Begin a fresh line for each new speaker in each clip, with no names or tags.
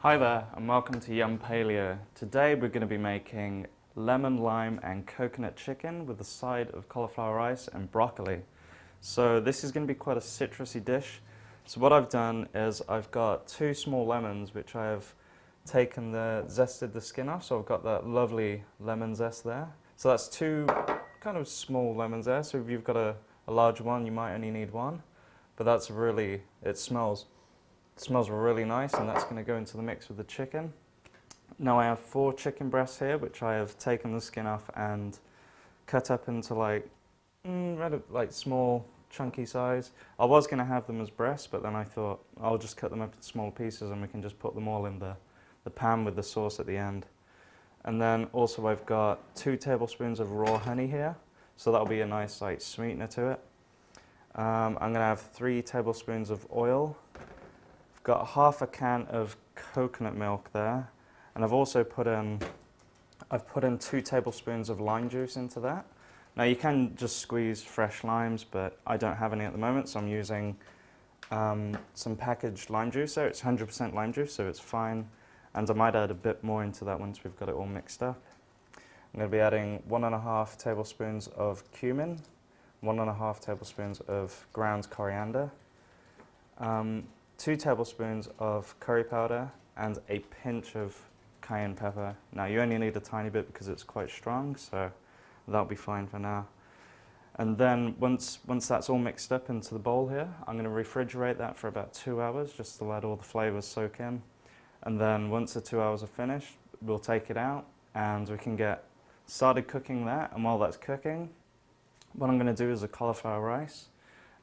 Hi there and welcome to Yum Paleo. Today we're going to be making lemon, lime and coconut chicken with a side of cauliflower rice and broccoli. So this is going to be quite a citrusy dish. So what I've done is I've got 2 small lemons which I have taken zested the skin off, so I've got that lovely lemon zest there. So that's 2 kind of small lemons there, so if you've got a large one you might only need 1, but that's really, it smells really nice, and that's going to go into the mix with the chicken. Now I have 4 chicken breasts here which I have taken the skin off and cut up into like small chunky size. I was going to have them as breasts, but then I thought I'll just cut them up in small pieces and we can just put them all in the pan with the sauce at the end. And then also I've got 2 tablespoons of raw honey here, so that'll be a nice like sweetener to it. I'm going to have 3 tablespoons of oil. I've got half a can of coconut milk there, and I've also put in 2 tablespoons of lime juice into that. Now you can just squeeze fresh limes, but I don't have any at the moment, so I'm using some packaged lime juice there. It's 100% lime juice, so it's fine, and I might add a bit more into that once we've got it all mixed up. I'm going to be adding 1.5 tablespoons of cumin, 1.5 tablespoons of ground coriander, 2 tablespoons of curry powder and a pinch of cayenne pepper. Now you only need a tiny bit because it's quite strong, so that'll be fine for now. And then once that's all mixed up into the bowl here, I'm going to refrigerate that for about 2 hours just to let all the flavors soak in. And then once the 2 hours are finished, we'll take it out and we can get started cooking that. And while that's cooking, what I'm going to do is a cauliflower rice.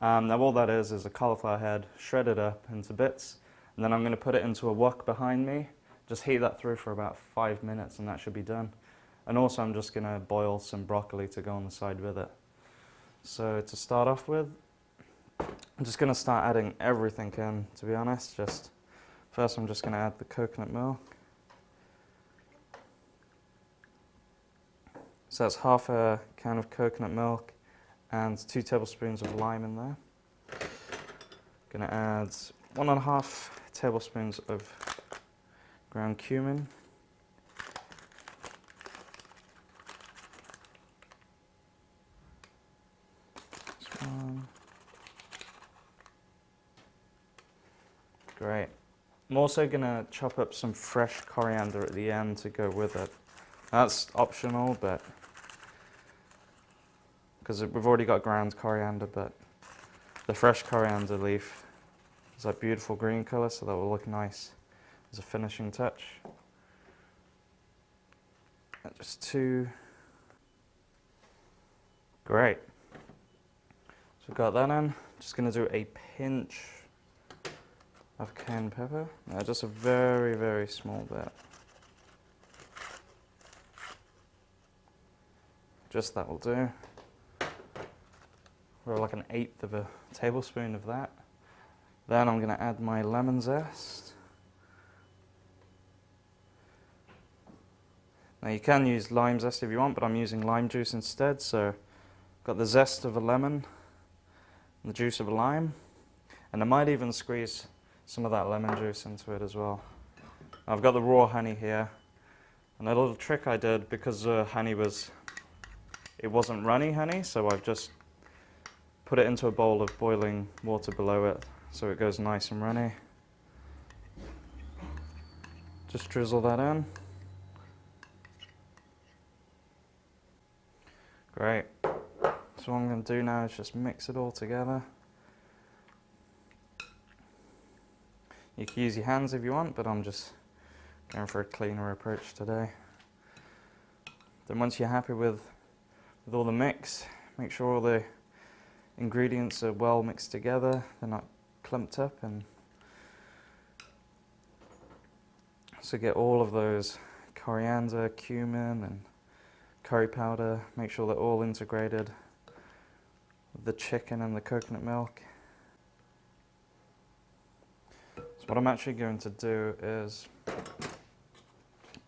Now all that is a cauliflower head shredded up into bits, and then I'm going to put it into a wok behind me, just heat that through for about 5 minutes and that should be done. And also I'm just going to boil some broccoli to go on the side with it. So to start off with, I'm just going to start adding everything in, to be honest. First I'm just going to add the coconut milk. So that's half a can of coconut milk and 2 tablespoons of lime in there. Going to add 1.5 tablespoons of ground cumin. This one. Great. I'm also going to chop up some fresh coriander at the end to go with it. That's optional, but because we've already got ground coriander, but the fresh coriander leaf is that beautiful green colour, so that will look nice as a finishing touch. And just 2. Great. So we've got that in. Just going to do a pinch of cayenne pepper. Just a very, very small bit. Just that will do. Or like 1/8 of a tablespoon of that. Then I'm going to add my lemon zest. Now you can use lime zest if you want, but I'm using lime juice instead. So I've got the zest of a lemon, and the juice of a lime, and I might even squeeze some of that lemon juice into it as well. I've got the raw honey here, and a little trick I did, because the honey wasn't runny honey, so I've just put it into a bowl of boiling water below it so it goes nice and runny. Just drizzle that in. Great. So what I'm going to do now is just mix it all together. You can use your hands if you want, but I'm just going for a cleaner approach today. Then once you're happy with all the mix, make sure all the ingredients are well mixed together, they're not clumped up, and so get all of those coriander, cumin and curry powder, make sure they're all integrated with the chicken and the coconut milk. So what I'm actually going to do is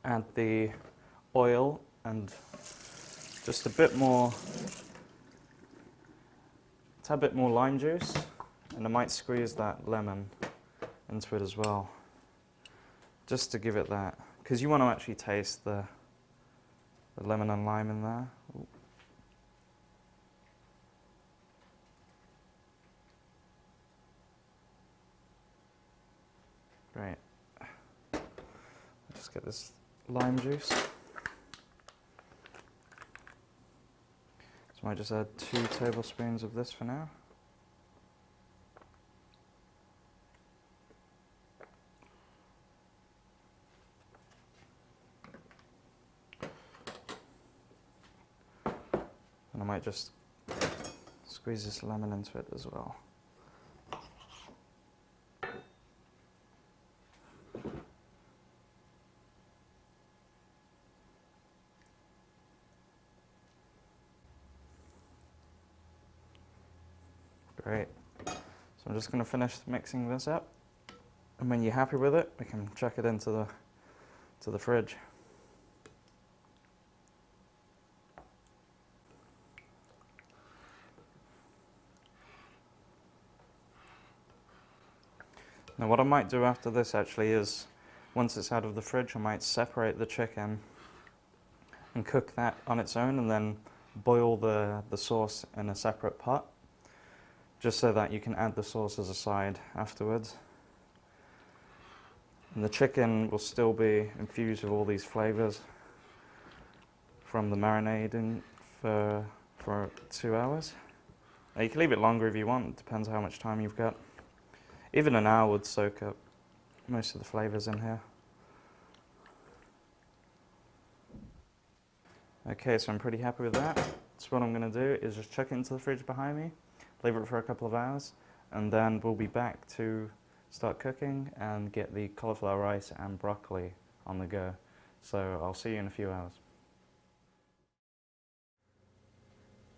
add the oil and just a bit more tad bit more lime juice, and I might squeeze that lemon into it as well. just to give it that, because you want to actually taste the lemon and lime in there. Ooh. Great. Just get this lime juice. So I might just add 2 tablespoons of this for now. And I might just squeeze this lemon into it as well. Great. So I'm just going to finish mixing this up, and when you're happy with it, we can chuck it into the fridge. Now what I might do after this actually is, once it's out of the fridge, I might separate the chicken and cook that on its own, and then boil the sauce in a separate pot, just so that you can add the sauce as a side afterwards. And the chicken will still be infused with all these flavors from the marinading for 2 hours. Now you can leave it longer if you want, it depends how much time you've got. Even an hour would soak up most of the flavors in here. Okay, so I'm pretty happy with that. So what I'm going to do is just chuck it into the fridge behind me, leave it for a couple of hours, and then we'll be back to start cooking and get the cauliflower rice and broccoli on the go. So I'll see you in a few hours.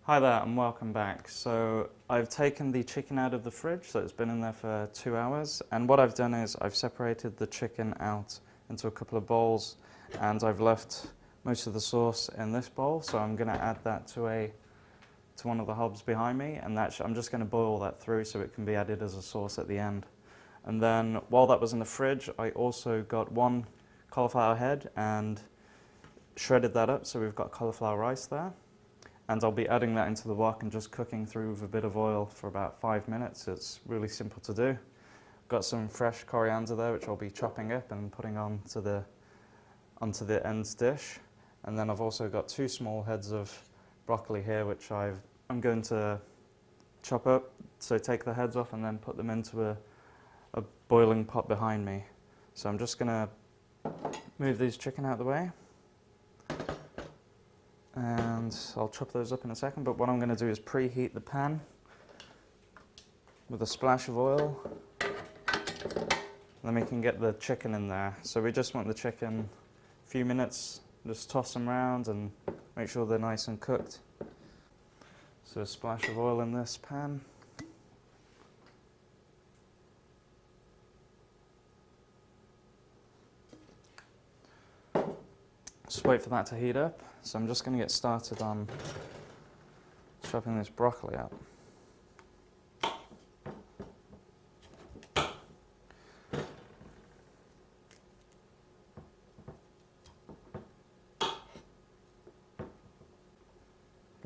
Hi there and welcome back. So I've taken the chicken out of the fridge, so it's been in there for 2 hours, and what I've done is I've separated the chicken out into a couple of bowls, and I've left most of the sauce in this bowl, so I'm going to add that to one of the hobs behind me, and I'm just going to boil that through so it can be added as a sauce at the end. And then while that was in the fridge, I also got 1 cauliflower head and shredded that up, so we've got cauliflower rice there. And I'll be adding that into the wok and just cooking through with a bit of oil for about 5 minutes. It's really simple to do. Got some fresh coriander there, which I'll be chopping up and putting onto the ends dish. And then I've also got 2 small heads of broccoli here, which I'm going to chop up. So take the heads off and then put them into a boiling pot behind me. So I'm just going to move these chicken out of the way. And I'll chop those up in a second, but what I'm going to do is preheat the pan with a splash of oil. Then we can get the chicken in there. So we just want the chicken a few minutes, just toss them around and make sure they're nice and cooked. So a splash of oil in this pan. Just wait for that to heat up. So I'm just going to get started on chopping this broccoli up.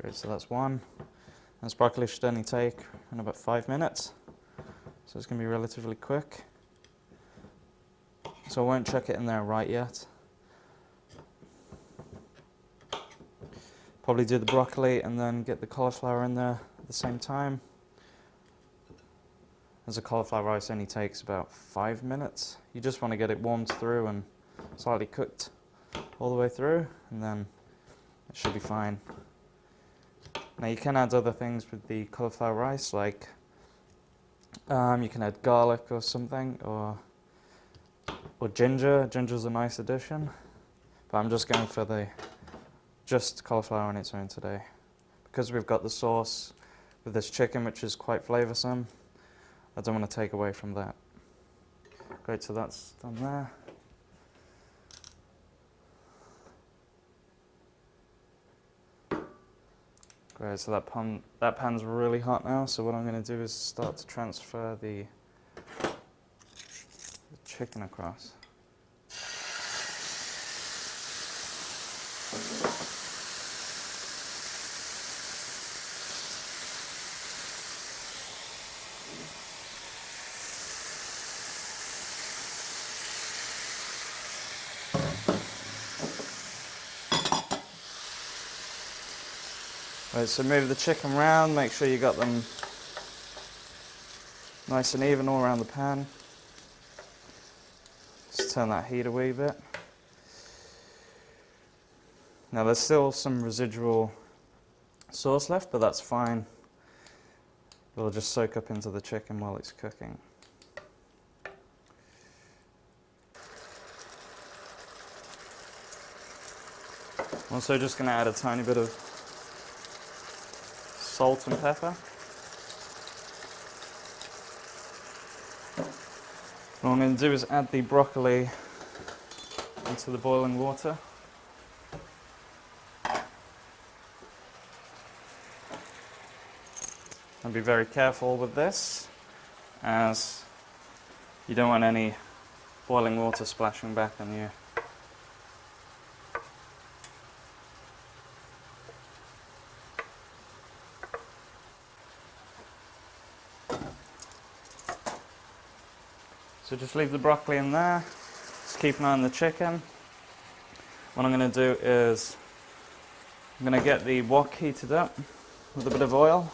Great, so that's one. This broccoli should only take in about 5 minutes. So it's going to be relatively quick. So I won't chuck it in there right yet. Probably do the broccoli and then get the cauliflower in there at the same time. As the cauliflower rice only takes about 5 minutes. You just want to get it warmed through and slightly cooked all the way through, and then it should be fine. Now you can add other things with the cauliflower rice, like you can add garlic or something, or ginger. Ginger's a nice addition, but I'm just going for just cauliflower on its own today. Because we've got the sauce with this chicken, which is quite flavoursome, I don't want to take away from that. Great, so that's done there. Great, so that pan's really hot now, so what I'm going to do is start to transfer the chicken across. Right, so move the chicken round, make sure you got them nice and even all around the pan. Just turn that heat a wee bit. Now there's still some residual sauce left, but that's fine. It'll just soak up into the chicken while it's cooking. I'm also just going to add a tiny bit of salt and pepper. What I'm going to do is add the broccoli into the boiling water. And be very careful with this, as you don't want any boiling water splashing back on you. So just leave the broccoli in there, just keep an eye on the chicken. What I'm going to do is, I'm going to get the wok heated up with a bit of oil.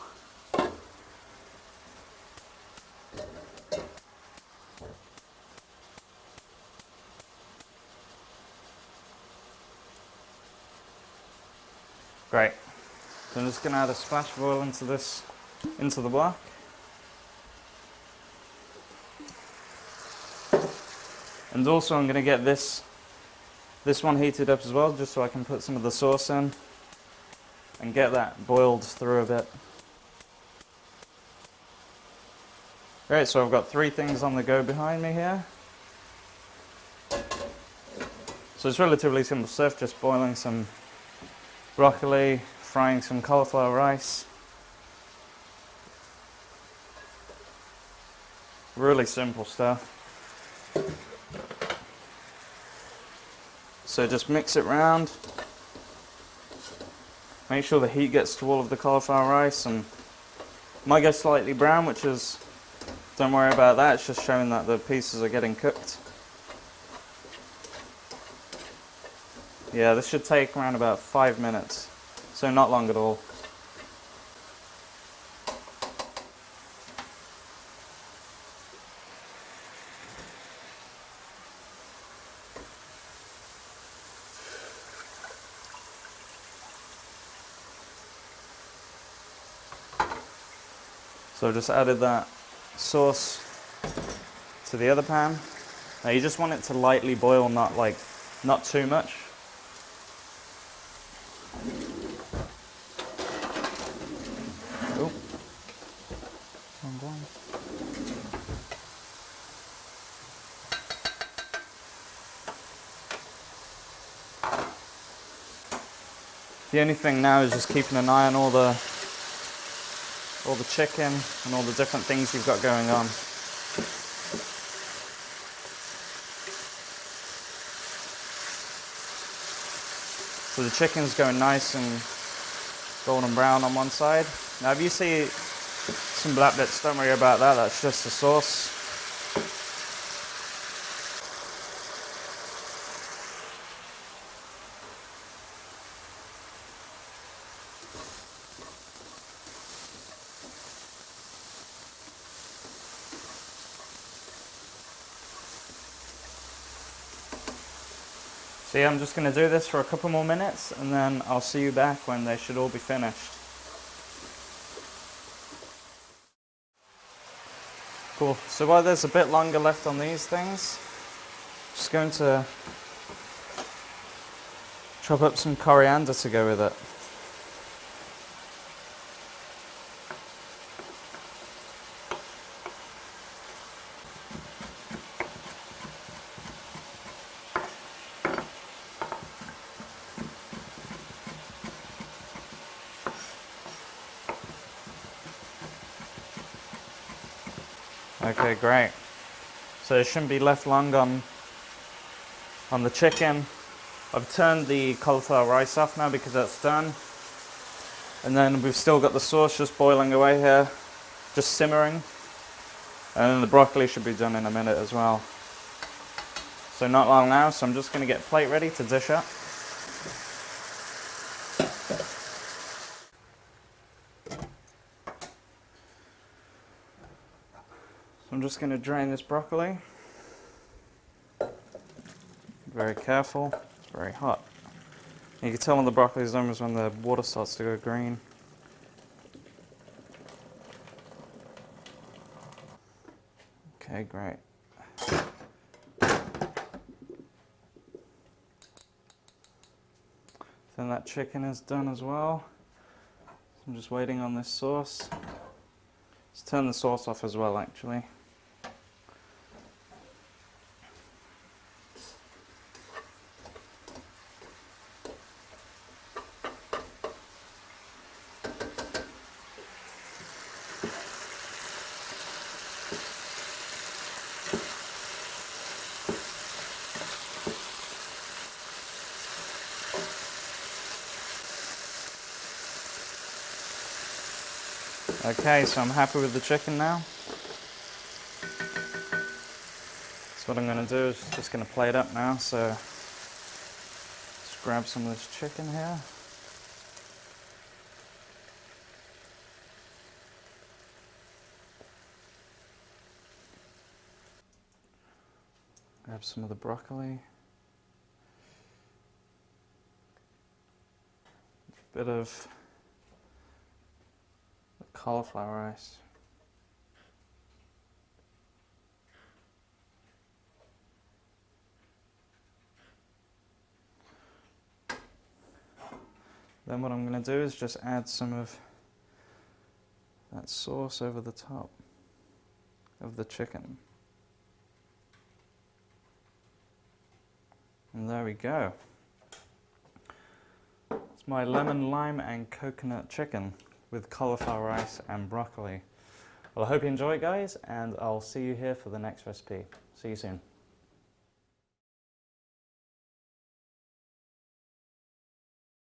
Great. So I'm just going to add a splash of oil into the wok. And also I'm going to get this one heated up as well, just so I can put some of the sauce in and get that boiled through a bit. Great, so I've got 3 things on the go behind me here. So it's relatively simple stuff, just boiling some broccoli, frying some cauliflower rice. Really simple stuff. So just mix it round. Make sure the heat gets to all of the cauliflower rice, and might go slightly brown, which is, don't worry about that, it's just showing that the pieces are getting cooked. Yeah, this should take around about 5 minutes, so not long at all. So I've just added that sauce to the other pan. Now you just want it to lightly boil, not too much. Oh. Wrong one. The only thing now is just keeping an eye on all the chicken and all the different things you've got going on. So the chicken's going nice and golden brown on one side. Now if you see some black bits, don't worry about that, that's just the sauce. So yeah, I'm just going to do this for a couple more minutes and then I'll see you back when they should all be finished. Cool, so while there's a bit longer left on these things, I'm just going to chop up some coriander to go with it. Okay, great. So it shouldn't be left long on the chicken. I've turned the cauliflower rice off now because that's done. And then we've still got the sauce just boiling away here, just simmering. And then the broccoli should be done in a minute as well. So not long now, so I'm just going to get a plate ready to dish up. So I'm just going to drain this broccoli. Very careful, it's very hot. You can tell when the broccoli is done is when the water starts to go green. Okay, great. Then that chicken is done as well. I'm just waiting on this sauce. Let's turn the sauce off as well, actually. Okay, so I'm happy with the chicken now. So what I'm going to do is just going to plate up now. So let's grab some of this chicken here. Grab some of the broccoli. A bit of cauliflower rice. Then what I'm going to do is just add some of that sauce over the top of the chicken. And there we go. It's my lemon, lime and coconut chicken with cauliflower rice and broccoli. Well, I hope you enjoy it, guys, and I'll see you here for the next recipe. See you soon.